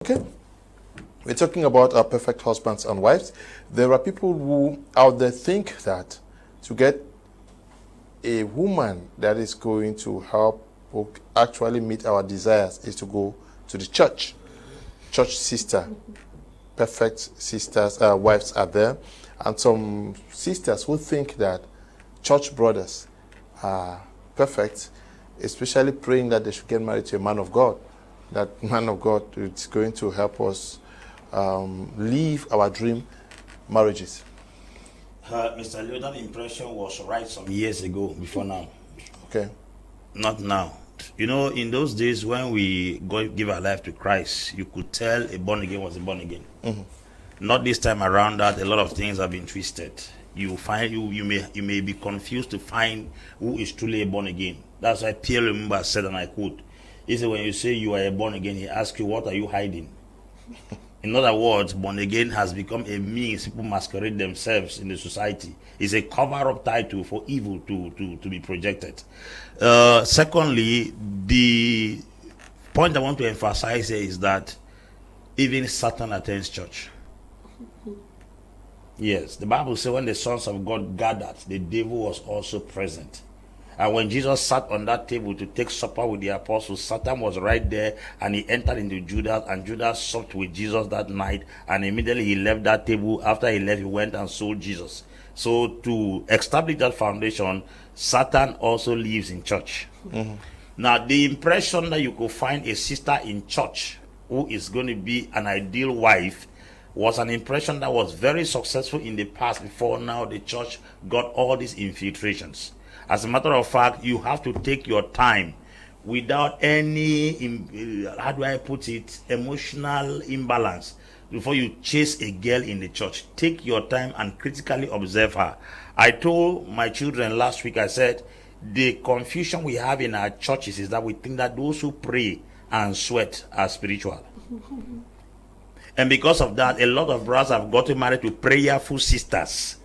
Okay, we're talking about our perfect husbands and wives. There are people who out there think that to get a woman that is going to help actually meet our desires is to go to the church. Church sister, perfect sisters, wives are there, and some sisters who think that church brothers are perfect, especially praying that they should get married to a man of God. That man of God is going to help us live our dream marriages. Mr. Leo, that impression was right some years ago, before now. Okay. Not now. You know, in those days when we give our life to Christ, you could tell a born again was a born again. Mm-hmm. Not this time around that a lot of things have been twisted. You find you may be confused to find who is truly a born again. That's why Pierre remember said, and I quote, he said, when you say you are a born again, he asks you, what are you hiding? In other words, born again has become a means people masquerade themselves in the society. It's a cover-up title for evil to be projected. Secondly, the point I want to emphasize here is that even Satan attends church. Yes, the Bible says when the sons of God gathered, the devil was also present. And when Jesus sat on that table to take supper with the apostles, Satan was right there, and he entered into Judas, and Judas supped with Jesus that night, and immediately he left that table. After he left, he went and sold Jesus. So to establish that foundation, Satan also lives in church. Mm-hmm. Now, the impression that you could find a sister in church who is going to be an ideal wife was an impression that was very successful in the past before now the church got all these infiltrations. As a matter of fact, you have to take your time without any, how do I put it, emotional imbalance before you chase a girl in the church. Take your time and critically observe her. I told my children last week, I said, the confusion we have in our churches is that we think that those who pray and sweat are spiritual. And because of that, a lot of brothers have gotten married to prayerful sisters,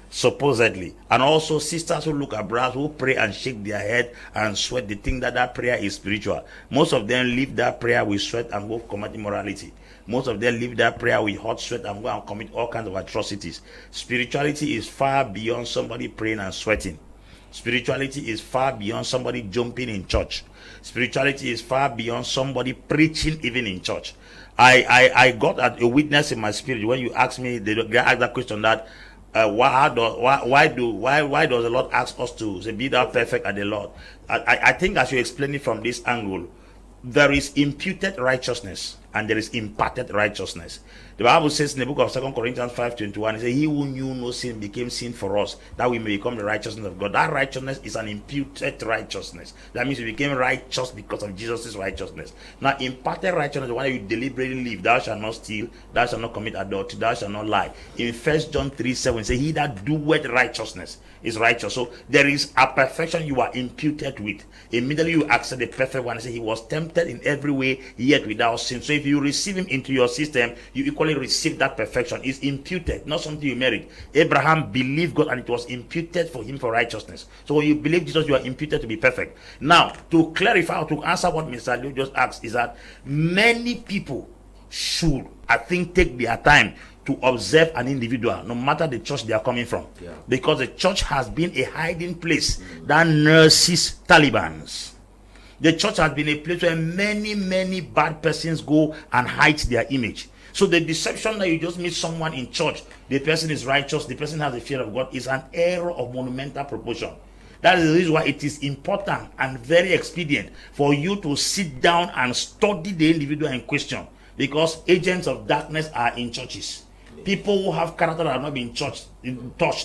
supposedly, and also sisters who look at brothers who pray and shake their head and sweat. They think that prayer is spiritual. Most of them leave that prayer with sweat and go commit immorality. Most of them leave that prayer with hot sweat and go and commit all kinds of atrocities. Spirituality is far beyond somebody praying and sweating. Spirituality is far beyond somebody jumping in church. Spirituality is far beyond somebody preaching even in church. I got a witness in my spirit when you asked me, they asked that question that why does the Lord ask us to say, be thou perfect at the Lord? I think as you explain it from this angle, there is imputed righteousness and there is imparted righteousness. The Bible says in the book of 2 Corinthians 5:21, it says, he who knew no sin became sin for us, that we may become the righteousness of God. That righteousness is an imputed righteousness. That means we became righteous because of Jesus' righteousness. Now, imparted righteousness is when you deliberately live. Thou shalt not steal, thou shalt not commit adultery, thou shalt not lie. In 1 John 3:7, it says, he that doeth righteousness is righteous. So there is a perfection you are imputed with. Immediately you accept the perfect one and say, he was tempted in every way, yet without sin. So if you receive him into your system, you equally receive that perfection. It's imputed, not something you merit. Abraham believed God and it was imputed for him for righteousness. So when you believe Jesus, you are imputed to be perfect. Now, to clarify or to answer what Mr. Liu just asked, is that many people should, I think, take their time to observe an individual, no matter the church they are coming from. Yeah. Because the church has been a hiding place that nurses Talibans. The church has been a place where many bad persons go and hide their image. So the deception that you just meet someone in church, the person is righteous, the person has the fear of God, is an error of monumental proportion. That is the reason why it is important and very expedient for you to sit down and study the individual in question, because agents of darkness are in churches. People who have character that have not been touched,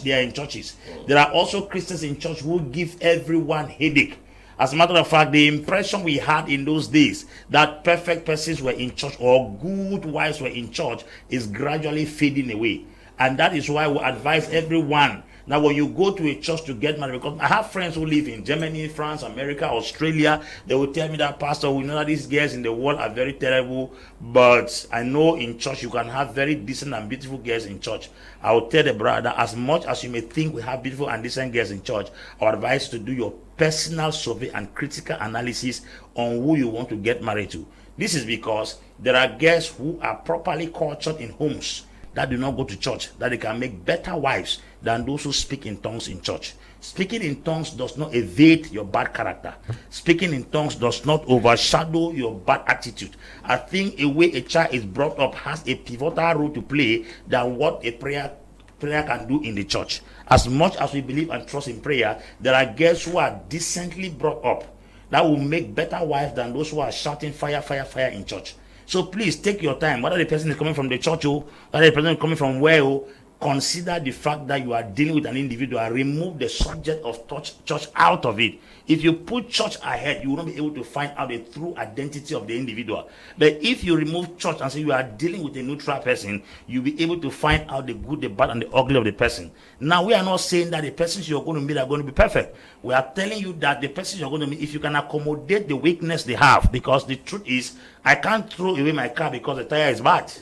they are in churches. There are also Christians in church who give everyone headache. As a matter of fact, the impression we had in those days that perfect persons were in church or good wives were in church is gradually fading away. And that is why we advise everyone. Now, when you go to a church to get married, because I have friends who live in Germany, France, America, Australia, they will tell me that, Pastor, we know that these girls in the world are very terrible, but I know in church you can have very decent and beautiful girls in church. I will tell the brother, as much as you may think we have beautiful and decent girls in church, our advice is to do your personal survey and critical analysis on who you want to get married to. This is because there are girls who are properly cultured in homes that do not go to church, that they can make better wives than those who speak in tongues in church. Speaking in tongues does not evade your bad character. Speaking in tongues does not overshadow your bad attitude. I think a way a child is brought up has a pivotal role to play than what a prayer can do in the church. As much as we believe and trust in prayer, there are girls who are decently brought up that will make better wives than those who are shouting fire, fire, fire in church. So please take your time, whether the person is coming from the church or whether the person is coming from where, consider the fact that you are dealing with an individual. Remove the subject of church out of it. If you put church ahead, you will not be able to find out the true identity of the individual. But if you remove church and say you are dealing with a neutral person, you'll be able to find out the good, the bad, and the ugly of the person. Now, we are not saying that the persons you're going to meet are going to be perfect. We are telling you that the persons you're going to meet, if you can accommodate the weakness they have, because the truth is, I can't throw away my car because the tire is bad.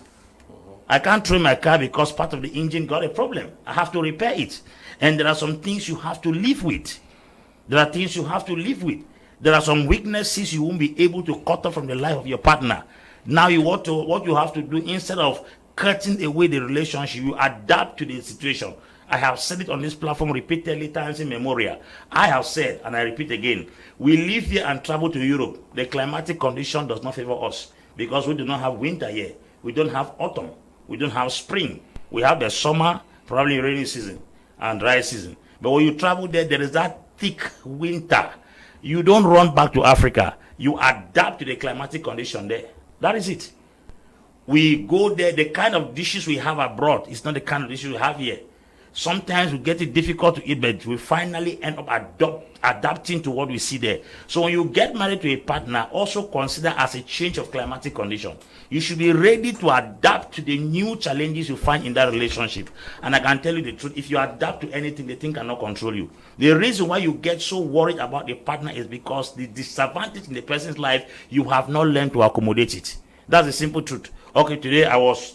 I can't throw my car because part of the engine got a problem. I have to repair it. And there are some things you have to live with. There are things you have to live with. There are some weaknesses you won't be able to cut off from the life of your partner. Now what you have to do, instead of cutting away the relationship, you adapt to the situation. I have said it on this platform repeatedly times in memorial. I have said, and I repeat again, we live here and travel to Europe. The climatic condition does not favor us because we do not have winter here. We don't have autumn. We don't have spring. We have the summer, probably rainy season and dry season. But when you travel there, there is that thick winter. You don't run back to Africa. You adapt to the climatic condition there. That is it. We go there. The kind of dishes we have abroad is not the kind of dishes we have here. Sometimes we get it difficult to eat, but we finally end up adapting to what we see there. So when you get married to a partner, also consider as a change of climatic condition. You should be ready to adapt to the new challenges you find in that relationship. And I can tell you the truth, if you adapt to anything, the thing cannot control you. The reason why you get so worried about the partner is because the disadvantage in the person's life, you have not learned to accommodate it. That's the simple truth. Okay, today I was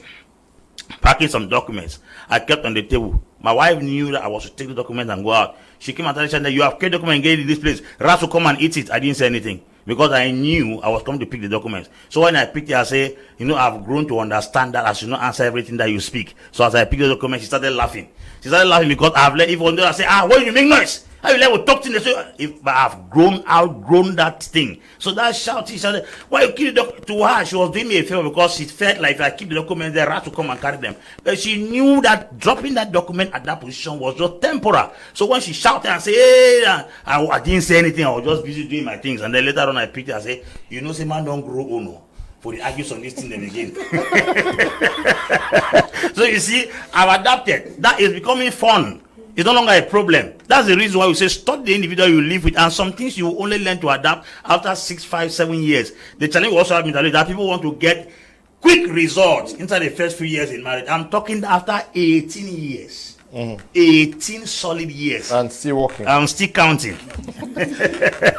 packing some documents. I kept on the table. My wife knew that I was to take the document and go out. She came and told me that you have kept the document and get it in this place. Ras will come and eat it. I didn't say anything because I knew I was coming to pick the documents. So when I picked it, I say, I've grown to understand that I should not answer everything that you speak. So as I picked the document, she started laughing. She started laughing because I've let even though I say, why you make noise? How you let me talk to them? But I've outgrown that thing. So that shouting, she said, why you keep the document? To her, she was doing me a favor because she felt like if I keep the document, the rat will come and carry them. But she knew that dropping that document at that position was just temporal. So when she shouted and said, hey, I didn't say anything, I was just busy doing my things. And then later on I picked it and said, say man don't grow old for the argues on this thing then again. So you see, I've adapted. That is becoming fun. It's no longer a problem. That's the reason why we say study the individual you live with, and some things you will only learn to adapt after 6, 5, 7 years. The challenge we also have in that people want to get quick results inside the first few years in marriage. I'm talking after 18 years. 18 solid years. And still working. I'm still counting. Okay.